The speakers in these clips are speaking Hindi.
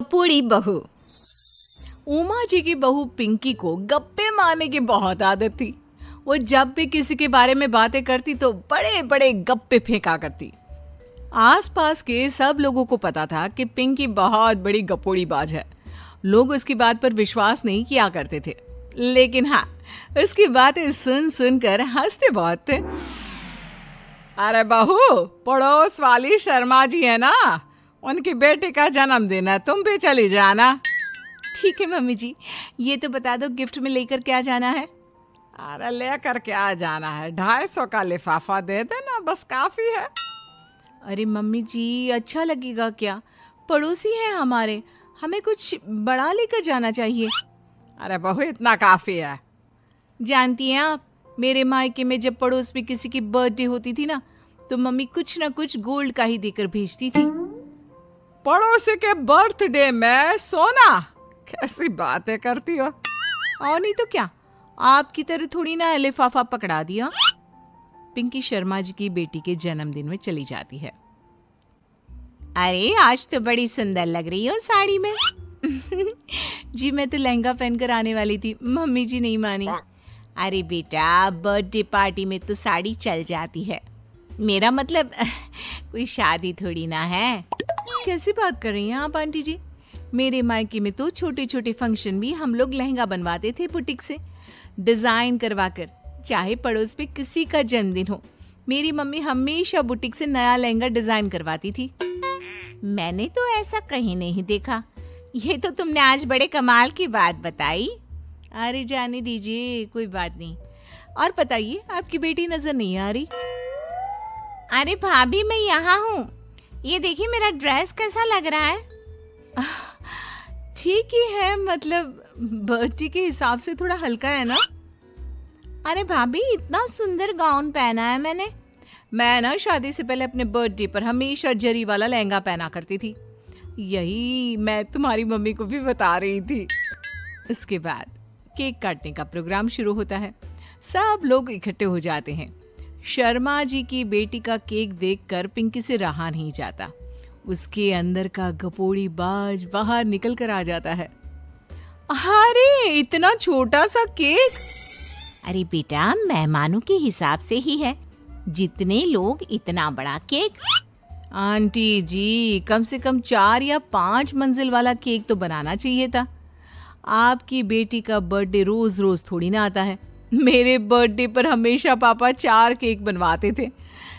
गपोड़ी बहू। उमा जी की बहू पिंकी को गप्पे मारने की बहुत आदत थी। वो जब भी किसी के बारे में बातें करती तो बड़े बड़े गप्पे फेंका करती। आसपास के सब लोगों को पता था कि पिंकी बहुत बड़ी गपोड़ी बाज है। लोग उसकी बात पर विश्वास नहीं किया करते थे, लेकिन हाँ, उसकी बातें सुन सुनकर हंसते बहुत थे। अरे बहू, पड़ोस वाली शर्मा जी है ना, उनकी बेटी का जन्मदिन है, तुम भी चली जाना। ठीक है मम्मी जी, ये तो बता दो गिफ्ट में लेकर क्या जाना है? अरे लेकर क्या जाना है, 250 का लिफाफा दे देना, बस काफी है। अरे मम्मी जी, अच्छा लगेगा क्या? पड़ोसी है हमारे, हमें कुछ बड़ा लेकर जाना चाहिए। अरे बहू, इतना काफी है। जानती हैं आप, मेरे मायके में जब पड़ोस में किसी की बर्थडे होती थी ना, तो मम्मी कुछ ना कुछ गोल्ड का ही देकर भेजती थी। पड़ोसी के बर्थडे में सोना? कैसी बातें करती हो। और नहीं तो क्या, आपकी तरह थोड़ी ना लिफाफा पकड़ा दिया। पिंकी शर्मा जी की बेटी के जन्मदिन में चली जाती है। अरे आज तो बड़ी सुंदर लग रही हो साड़ी में। जी मैं तो लहंगा पहनकर आने वाली थी, मम्मी जी नहीं मानी। अरे बेटा, बर्थडे पार्टी में तो साड़ी चल जाती है, मेरा मतलब कोई शादी थोड़ी ना है। कैसी बात कर रही हैं आप आंटी जी? मेरे मायके में तो छोटे छोटे फंक्शन भी हम लोग लहंगा बनवाते थे बुटीक से, डिजाइन करवाकर। चाहे पड़ोस पे किसी का जन्मदिन हो, मेरी मम्मी हमेशा बुटीक से नया लहंगा डिजाइन करवाती थी। मैंने तो ऐसा कहीं नहीं देखा, ये तो तुमने आज बड़े कमाल की बात बताई। अरे जाने दीजिए, कोई बात नहीं। और बताइए, आपकी बेटी नजर नहीं आ रही? अरे भाभी, मैं यहाँ हूँ, ये देखिए मेरा ड्रेस कैसा लग रहा है। ठीक ही है, मतलब बर्थडे के हिसाब से थोड़ा हल्का है ना। अरे भाभी, इतना सुंदर गाउन पहना है मैंने। मैं ना शादी से पहले अपने बर्थडे पर हमेशा जरी वाला लहंगा पहना करती थी, यही मैं तुम्हारी मम्मी को भी बता रही थी। इसके बाद केक काटने का प्रोग्राम शुरू होता है। सब लोग इकट्ठे हो जाते हैं। शर्मा जी की बेटी का केक देखकर पिंकी से रहा नहीं जाता। उसके अंदर का गपोड़ी बाज बाहर निकल कर आ जाता है। अरे इतना छोटा सा केक! अरे बेटा, मेहमानों के हिसाब से ही है, जितने लोग इतना बड़ा केक। आंटी जी, कम से कम 4 या 5 मंजिल वाला केक तो बनाना चाहिए था। आपकी बेटी का बर्थडे रोज रोज थोड़ी ना आता है। मेरे बर्थडे पर हमेशा पापा 4 केक बनवाते थे,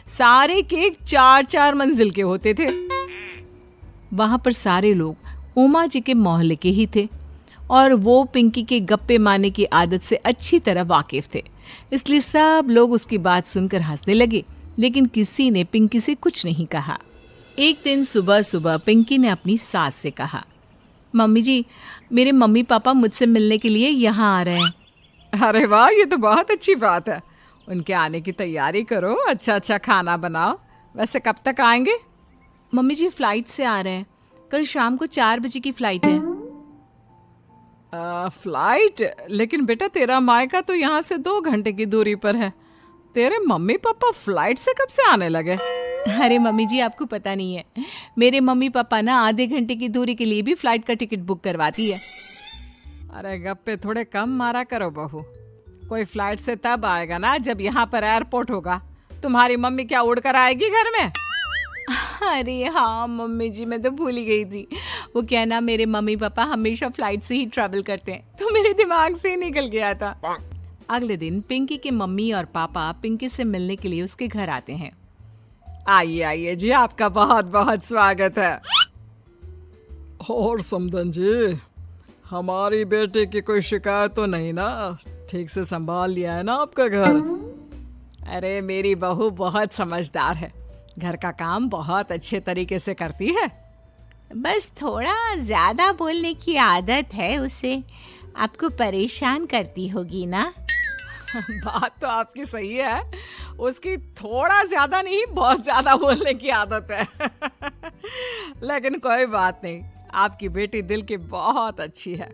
सारे केक 4-4 मंजिल के होते थे। वहां पर सारे लोग उमा जी के मोहल्ले के ही थे और वो पिंकी के गप्पे मारने की आदत से अच्छी तरह वाकिफ थे, इसलिए सब लोग उसकी बात सुनकर हंसने लगे, लेकिन किसी ने पिंकी से कुछ नहीं कहा। एक दिन सुबह सुबह पिंकी ने अपनी सास से कहा, मम्मी जी, मेरे मम्मी पापा मुझसे मिलने के लिए यहाँ आ रहे हैं। अरे वाह, ये तो बहुत अच्छी बात है। उनके आने की तैयारी करो, अच्छा अच्छा खाना बनाओ। वैसे कब तक आएंगे? मम्मी जी फ्लाइट से आ रहे हैं, कल शाम को 4 बजे की फ्लाइट है। फ्लाइट? लेकिन बेटा, तेरा मायका तो यहाँ से 2 घंटे की दूरी पर है। तेरे मम्मी पापा फ्लाइट से कब से आने लगे? अरे मम्मी जी, आपको पता नहीं है, मेरे मम्मी पापा ना आधे घंटे की दूरी के लिए भी फ्लाइट का टिकट बुक करवाती है। अरे गप्पे थोड़े कम मारा करो बहू, कोई फ्लाइट से तब आएगा ना जब यहाँ पर एयरपोर्ट होगा। तुम्हारी मम्मी क्या उड़कर आएगी घर में? अरे हाँ मम्मी जी, मैं तो भूल ही गई थी। वो क्या ना, मेरे मम्मी पापा हमेशा फ्लाइट से ही ट्रैवल करते हैं, तो मेरे दिमाग से ही निकल गया था। अगले दिन पिंकी के मम्मी और पापा पिंकी से मिलने के लिए उसके घर आते हैं। आइए आइए जी, आपका बहुत बहुत स्वागत है। और समदन जी, हमारी बेटी की कोई शिकायत तो नहीं ना? ठीक से संभाल लिया है ना आपका घर? अरे मेरी बहू बहुत समझदार है, घर का काम बहुत अच्छे तरीके से करती है। बस थोड़ा ज्यादा बोलने की आदत है उसे, आपको परेशान करती होगी ना? बात तो आपकी सही है, उसकी थोड़ा ज्यादा नहीं बहुत ज्यादा बोलने की आदत है। लेकिन कोई बात नहीं, आपकी बेटी दिल की बहुत अच्छी है,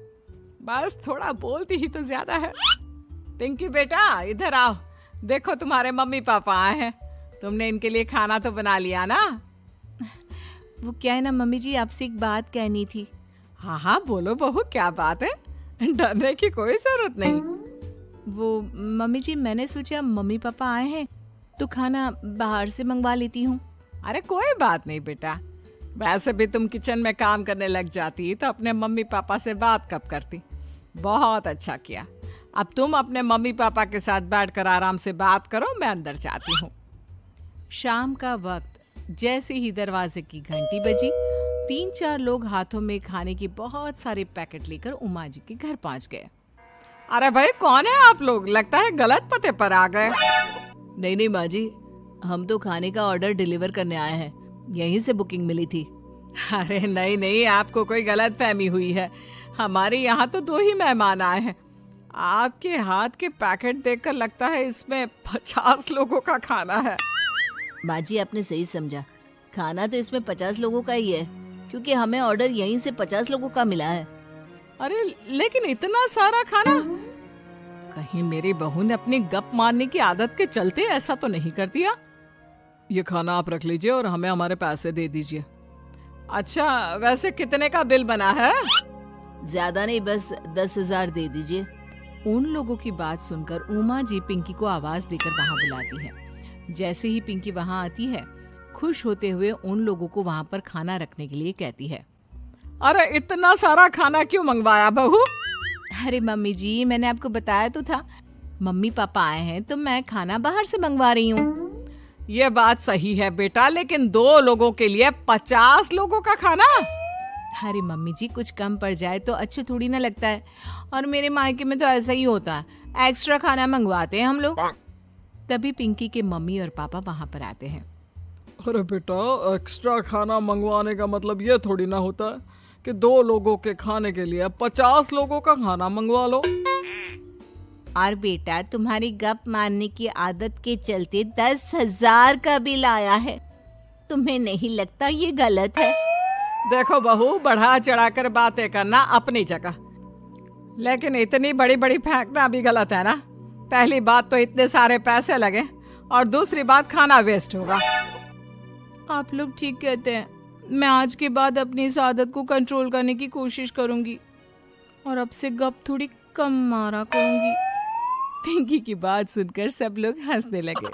बस थोड़ा बोलती ही तो ज्यादा है। पिंकी बेटा, इधर आओ, देखो तुम्हारे मम्मी पापा आए हैं, तुमने इनके लिए खाना तो बना लिया ना? वो क्या है ना मम्मी जी, आपसे एक बात कहनी थी। हाँ हाँ बोलो बहू, क्या बात है, डरने की कोई जरूरत नहीं। वो मम्मी जी, मैंने सोचा मम्मी पापा आए हैं तो खाना बाहर से मंगवा लेती हूँ। अरे कोई बात नहीं बेटा, वैसे भी तुम किचन में काम करने लग जाती तो अपने मम्मी पापा से बात कब करती। बहुत अच्छा किया। अब तुम अपने मम्मी पापा के साथ बैठकर आराम से बात करो, मैं अंदर जाती हूँ। शाम का वक्त जैसे ही दरवाजे की घंटी बजी, 3-4 लोग हाथों में खाने की बहुत सारे पैकेट लेकर उमा जी के घर पहुंच गए। अरे भाई कौन है आप लोग, लगता है गलत पते पर आ गए। नहीं नहीं माँ जी, हम तो खाने का ऑर्डर डिलीवर करने आए हैं, यहीं से बुकिंग मिली थी। अरे नहीं नहीं, आपको कोई गलत फहमी हुई है, हमारे यहाँ तो 2 ही मेहमान आए हैं। आपके हाथ के पैकेट देखकर लगता है इसमें 50 लोगों का खाना है। माँ जी आपने सही समझा, खाना तो इसमें 50 लोगों का ही है, क्योंकि हमें ऑर्डर यहीं से 50 लोगों का मिला है। अरे लेकिन इतना सारा खाना, कहीं मेरी बहू ने अपनी गप मारने की आदत के चलते ऐसा तो नहीं कर दिया। ये खाना आप रख लीजिए और हमें हमारे पैसे दे दीजिए। अच्छा वैसे कितने का बिल बना है? ज्यादा नहीं, बस 10,000 दे दीजिए। उन लोगों की बात सुनकर उमा जी पिंकी को आवाज देकर वहाँ बुलाती है। जैसे ही पिंकी वहाँ आती है, खुश होते हुए उन लोगों को वहाँ पर खाना रखने के लिए कहती है। अरे इतना सारा खाना क्यों मंगवाया बहू? अरे मम्मी जी, मैंने आपको बताया तो था, मम्मी पापा आए हैं तो मैं खाना बाहर से मंगवा रही हूँ। ये बात सही है बेटा, लेकिन 2 लोगों के लिए 50 लोगों का खाना? अरे मम्मी जी, कुछ कम पड़ जाए तो अच्छा थोड़ी ना लगता है, और मेरे मायके में तो ऐसा ही होता है, एक्स्ट्रा खाना मंगवाते हैं हम लोग। तभी पिंकी के मम्मी और पापा वहाँ पर आते हैं। अरे बेटा, एक्स्ट्रा खाना मंगवाने का मतलब ये थोड़ी ना होता है कि 2 लोगों के खाने के लिए 50 लोगों का खाना मंगवा लो। और बेटा, तुम्हारी गप मारने की आदत के चलते 10,000 का बिल आया है, तुम्हें नहीं लगता ये गलत है? देखो बहू, बढ़ा चढ़ाकर बातें करना अपनी जगह, लेकिन इतनी बड़ी बड़ी फेंकना भी गलत है ना। पहली बात तो इतने सारे पैसे लगे, और दूसरी बात खाना वेस्ट होगा। आप लोग ठीक कहते हैं, मैं आज के बाद अपनी इस आदत को कंट्रोल करने की कोशिश करूंगी और अब से गप थोड़ी कम मारा करूंगी। पिंकी की बात सुनकर सब लोग हंसने लगे।